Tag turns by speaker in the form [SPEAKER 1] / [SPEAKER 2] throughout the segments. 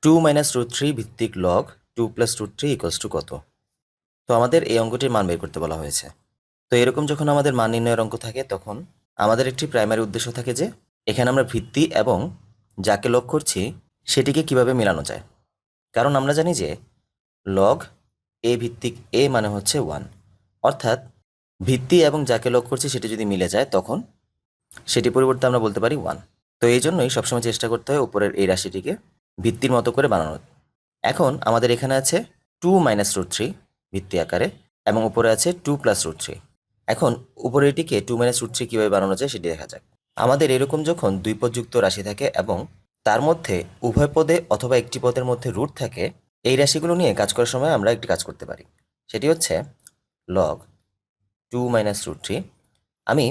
[SPEAKER 1] 2 - √3 ভিত্তিক লগ 2 + √3 = কত? তো আমাদের এই অঙ্কটির মান বের করতে বলা হয়েছে। তো এরকম যখন আমাদের মান নির্ণয়ের অঙ্ক থাকে তখন আমাদের একটি প্রাইমারি উদ্দেশ্য থাকে যে এখানে আমরা ভিত্তি এবং যাকে লগ করছি সেটিকে কিভাবে মেলানো যায়। কারণ আমরা জানি যে লগ এ ভিত্তিক এ মানে হচ্ছে 1, অর্থাৎ ভিত্তি এবং যাকে লগ করছি সেটি যদি মিলে যায় তখন সেটি পরিবর্তে আমরা বলতে পারি 1। তো এই জন্যই সবসময় চেষ্টা করতে হয় উপরের এই রাশিটিকে ভিত্তির মতো করে বানানোর। এখন আমাদের এখানে আছে 2 - √3 ভিত্তি আকারে এবং উপরে আছে 2 + √3। এখন উপরে এটিকে 2 - √3 কীভাবে বানানো যায় সেটি দেখা যাক। আমাদের এরকম যখন দুই পদযুক্ত রাশি থাকে এবং তার মধ্যে উভয় পদে অথবা একটি পদের মধ্যে রুট থাকে, এই রাশিগুলো নিয়ে কাজ করার সময় আমরা একটি কাজ করতে পারি। সেটি হচ্ছে লগ 2 - √3। আমি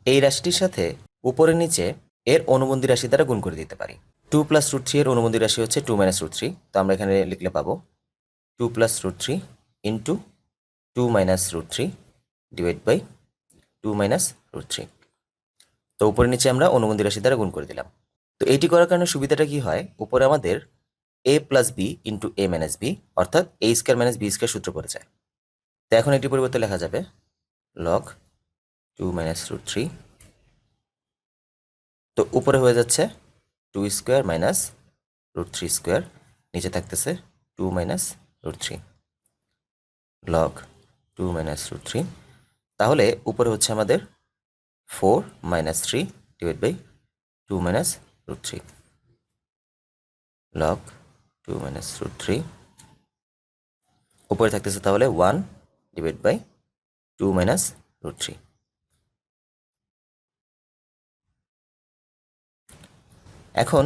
[SPEAKER 1] এই রাশিটির সাথে উপরে নিচে এর অনুবন্ধী রাশি দ্বারা গুণ করে দিতে পারি। 2 + √3 এর অনুবন্ধী রাশি হচ্ছে 2 - √3। তো আমরা এখানে লিখলে পাবো 2 + √3 ইন্টু 2 - √3 ডিভাইড বাই 2 - √3। তো উপরে নিচে আমরা অনুবন্ধী রাশি দ্বারা গুণ করে দিলাম। তো এইটি করার কারণে সুবিধাটা কি হয়, উপরে আমাদের a + b into a - b অর্থাৎ a² - b² সূত্র পড়ে যায়। তো এখন এটি পরিবর্তে লেখা যাবে লগ 2 - √3। তো উপরে হয়ে যাচ্ছে 2² - √3², নিচে থাকতেছে 2 - √3 লগ 2 - √3। তাহলে উপরে হচ্ছে আমাদের 4 - 3 ডিভাইড বাই 2 - √3 লগ 2 - √3। উপরে থাকতেছে তাহলে 1 ডিভাইড বাই 2 - √3। এখন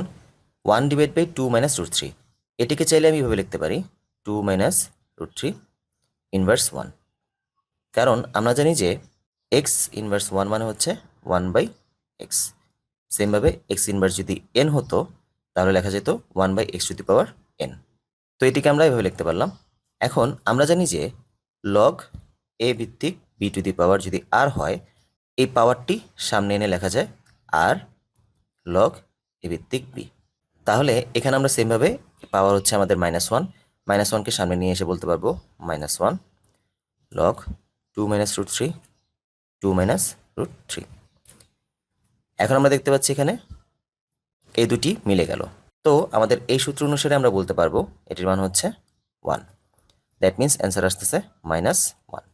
[SPEAKER 1] 1 ডিভাইড বাই 2 - √3 এটিকে চাইলে আমি এভাবে লিখতে পারি 2 - √3 ইনভার্স 1। কারণ আমরা জানি যে এক্স ইনভার্স 1 মানে হচ্ছে 1/x। সেমভাবে এক্স ইনভার্স যদি n হতো তাহলে লেখা যেত 1/x⁴n। তো এটিকে আমরা এভাবে লিখতে পারলাম। এখন আমরা জানি যে লগ a ভিত্তিক b⁴ যদি r হয়, এই পাওয়ারটি সামনে এনে লেখা যায় r লগ a ভিত্তিক b। তাহলে এখানে আমরা সেমভাবে পাওয়ার হচ্ছে আমাদের -1, -1কে সামনে নিয়ে এসে বলতে পারবো -1 লগ 2 - √3 2 - √3। এখন আমরা দেখতে পাচ্ছি এখানে এই দুটি মিলে গেল। তো আমাদের এই সূত্র অনুসারে আমরা বলতে পারবো এটির মান হচ্ছে 1। দ্যাট মিন্স অ্যান্সার আসতেছে -1।